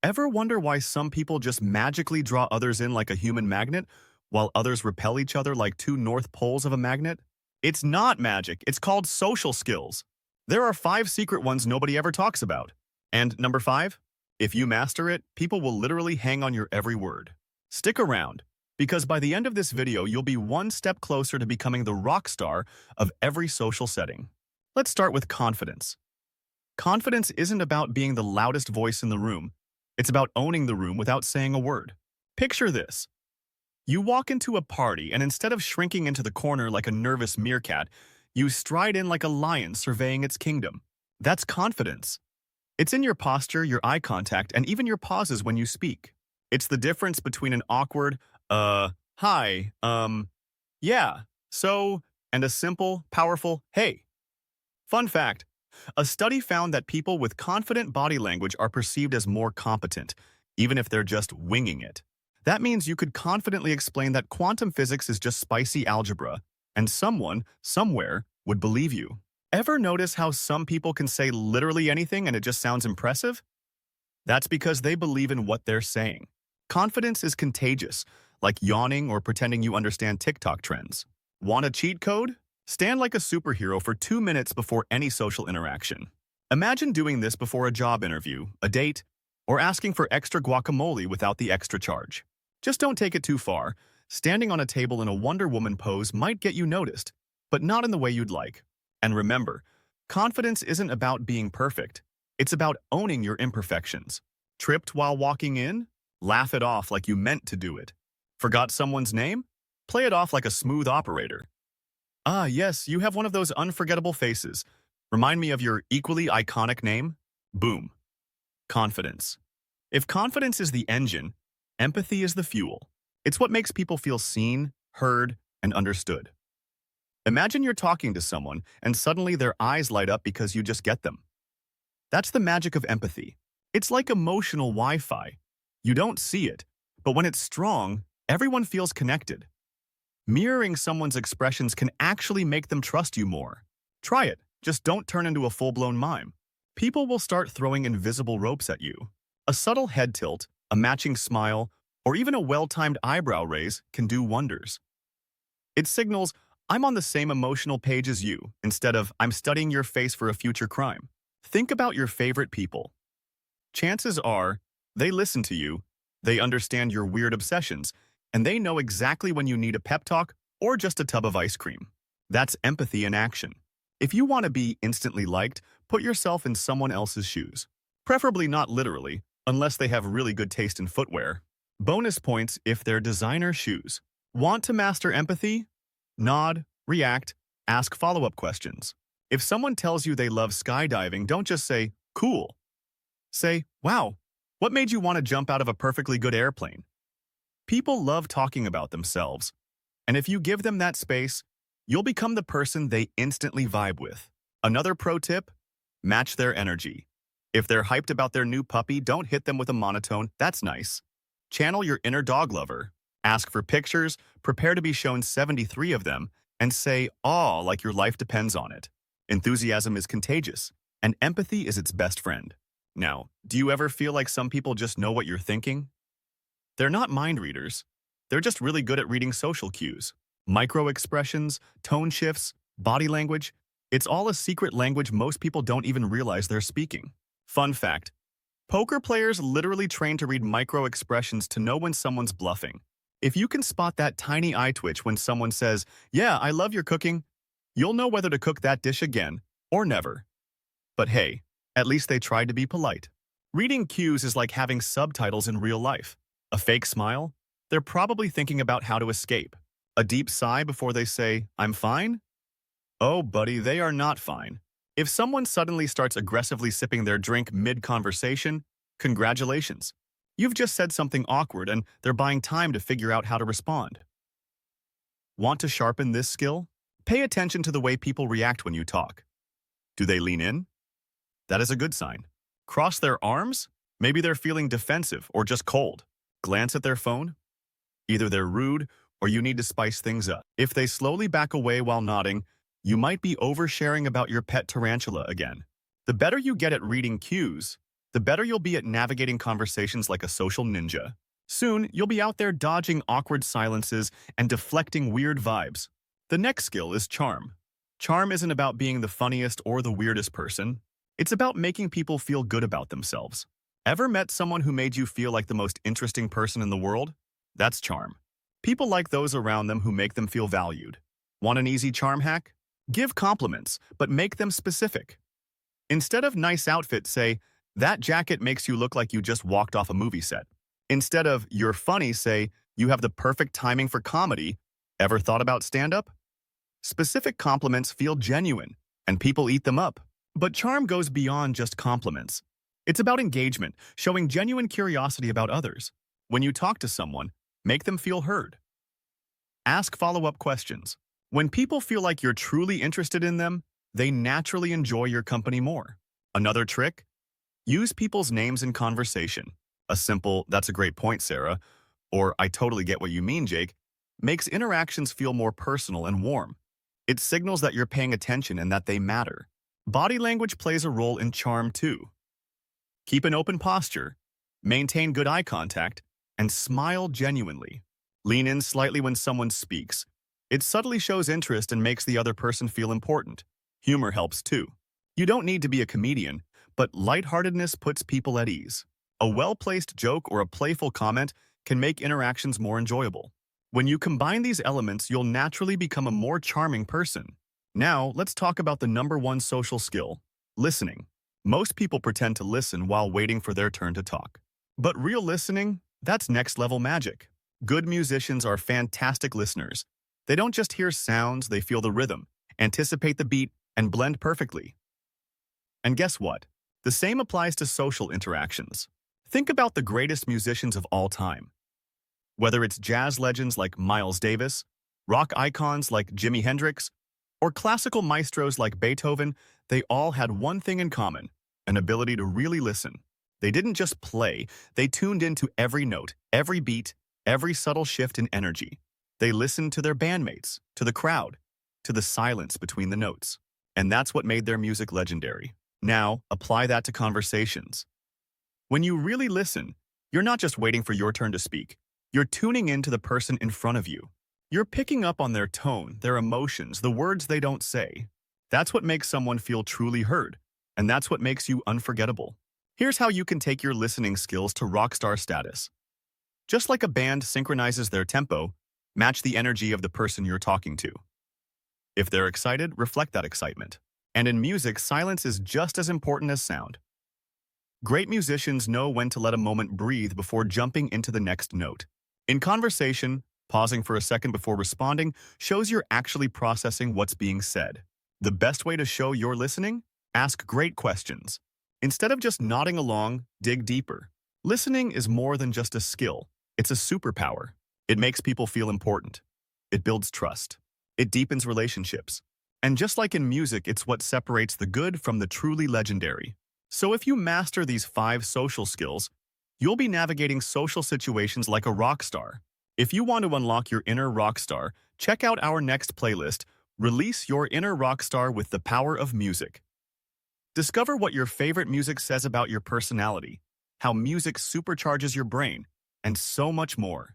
Ever wonder why some people just magically draw others in like a human magnet, while others repel each other like two north poles of a magnet? It's not magic, it's called social skills. There are 5 secret ones nobody ever talks about. And number 5, if you master it, people will literally hang on your every word. Stick around, because by the end of this video, you'll be one step closer to becoming the rock star of every social setting. Let's start with confidence. Confidence isn't about being the loudest voice in the room. It's about owning the room without saying a word. Picture this. You walk into a party, and instead of shrinking into the corner like a nervous meerkat, you stride in like a lion surveying its kingdom. That's confidence. It's in your posture, your eye contact, and even your pauses when you speak. It's the difference between an awkward, hi, yeah, so, and a simple, powerful, hey. Fun fact. A study found that people with confident body language are perceived as more competent, even if they're just winging it. That means you could confidently explain that quantum physics is just spicy algebra, and someone, somewhere, would believe you. Ever notice how some people can say literally anything and it just sounds impressive? That's because they believe in what they're saying. Confidence is contagious, like yawning or pretending you understand TikTok trends. Want a cheat code? Stand like a superhero for 2 minutes before any social interaction. Imagine doing this before a job interview, a date, or asking for extra guacamole without the extra charge. Just don't take it too far. Standing on a table in a Wonder Woman pose might get you noticed, but not in the way you'd like. And remember, confidence isn't about being perfect. It's about owning your imperfections. Tripped while walking in? Laugh it off like you meant to do it. Forgot someone's name? Play it off like a smooth operator. Ah, yes, you have one of those unforgettable faces. Remind me of your equally iconic name. Boom. Confidence. If confidence is the engine, empathy is the fuel. It's what makes people feel seen, heard, and understood. Imagine you're talking to someone and suddenly their eyes light up because you just get them. That's the magic of empathy. It's like emotional Wi-Fi. You don't see it, but when it's strong, everyone feels connected. Mirroring someone's expressions can actually make them trust you more. Try it, just don't turn into a full-blown mime. People will start throwing invisible ropes at you. A subtle head tilt, a matching smile, or even a well-timed eyebrow raise can do wonders. It signals, I'm on the same emotional page as you, instead of, I'm studying your face for a future crime. Think about your favorite people. Chances are, they listen to you, they understand your weird obsessions, and they know exactly when you need a pep talk or just a tub of ice cream. That's empathy in action. If you want to be instantly liked, put yourself in someone else's shoes. Preferably not literally, unless they have really good taste in footwear. Bonus points if they're designer shoes. Want to master empathy? Nod, react, ask follow-up questions. If someone tells you they love skydiving, don't just say, cool. Say, wow, what made you want to jump out of a perfectly good airplane? People love talking about themselves, and if you give them that space, you'll become the person they instantly vibe with. Another pro tip, match their energy. If they're hyped about their new puppy, don't hit them with a monotone, that's nice. Channel your inner dog lover. Ask for pictures, prepare to be shown 73 of them, and say, aw, like your life depends on it. Enthusiasm is contagious, and empathy is its best friend. Now, do you ever feel like some people just know what you're thinking? They're not mind readers. They're just really good at reading social cues. Micro-expressions, tone shifts, body language. It's all a secret language most people don't even realize they're speaking. Fun fact. Poker players literally train to read micro-expressions to know when someone's bluffing. If you can spot that tiny eye twitch when someone says, yeah, I love your cooking, you'll know whether to cook that dish again or never. But hey, at least they tried to be polite. Reading cues is like having subtitles in real life. A fake smile? They're probably thinking about how to escape. A deep sigh before they say, I'm fine? Oh, buddy, they are not fine. If someone suddenly starts aggressively sipping their drink mid-conversation, congratulations. You've just said something awkward and they're buying time to figure out how to respond. Want to sharpen this skill? Pay attention to the way people react when you talk. Do they lean in? That is a good sign. Cross their arms? Maybe they're feeling defensive or just cold. Glance at their phone? Either they're rude or you need to spice things up. If they slowly back away while nodding, you might be oversharing about your pet tarantula again. The better you get at reading cues, the better you'll be at navigating conversations like a social ninja. Soon, you'll be out there dodging awkward silences and deflecting weird vibes. The next skill is charm. Charm isn't about being the funniest or the weirdest person. It's about making people feel good about themselves. Ever met someone who made you feel like the most interesting person in the world? That's charm. People like those around them who make them feel valued. Want an easy charm hack? Give compliments, but make them specific. Instead of nice outfit, say, that jacket makes you look like you just walked off a movie set. Instead of you're funny, say, you have the perfect timing for comedy. Ever thought about stand-up? Specific compliments feel genuine, and people eat them up. But charm goes beyond just compliments. It's about engagement, showing genuine curiosity about others. When you talk to someone, make them feel heard. Ask follow-up questions. When people feel like you're truly interested in them, they naturally enjoy your company more. Another trick? Use people's names in conversation. A simple, "That's a great point, Sarah," or "I totally get what you mean, Jake," makes interactions feel more personal and warm. It signals that you're paying attention and that they matter. Body language plays a role in charm too. Keep an open posture, maintain good eye contact, and smile genuinely. Lean in slightly when someone speaks. It subtly shows interest and makes the other person feel important. Humor helps too. You don't need to be a comedian, but lightheartedness puts people at ease. A well-placed joke or a playful comment can make interactions more enjoyable. When you combine these elements, you'll naturally become a more charming person. Now, let's talk about the number one social skill, listening. Most people pretend to listen while waiting for their turn to talk. But real listening, that's next-level magic. Good musicians are fantastic listeners. They don't just hear sounds, they feel the rhythm, anticipate the beat, and blend perfectly. And guess what? The same applies to social interactions. Think about the greatest musicians of all time. Whether it's jazz legends like Miles Davis, rock icons like Jimi Hendrix, or classical maestros like Beethoven, they all had one thing in common, an ability to really listen. They didn't just play, they tuned into every note, every beat, every subtle shift in energy. They listened to their bandmates, to the crowd, to the silence between the notes. And that's what made their music legendary. Now, apply that to conversations. When you really listen, you're not just waiting for your turn to speak. You're tuning in to the person in front of you. You're picking up on their tone, their emotions, the words they don't say. That's what makes someone feel truly heard, and that's what makes you unforgettable. Here's how you can take your listening skills to rockstar status. Just like a band synchronizes their tempo, match the energy of the person you're talking to. If they're excited, reflect that excitement. And in music, silence is just as important as sound. Great musicians know when to let a moment breathe before jumping into the next note. In conversation, pausing for a second before responding shows you're actually processing what's being said. The best way to show you're listening? Ask great questions. Instead of just nodding along, dig deeper. Listening is more than just a skill. It's a superpower. It makes people feel important. It builds trust. It deepens relationships. And just like in music, it's what separates the good from the truly legendary. So if you master these 5 social skills, you'll be navigating social situations like a rock star. If you want to unlock your inner rock star, check out our next playlist, Release Your Inner Rock Star with the Power of Music. Discover what your favorite music says about your personality, how music supercharges your brain, and so much more.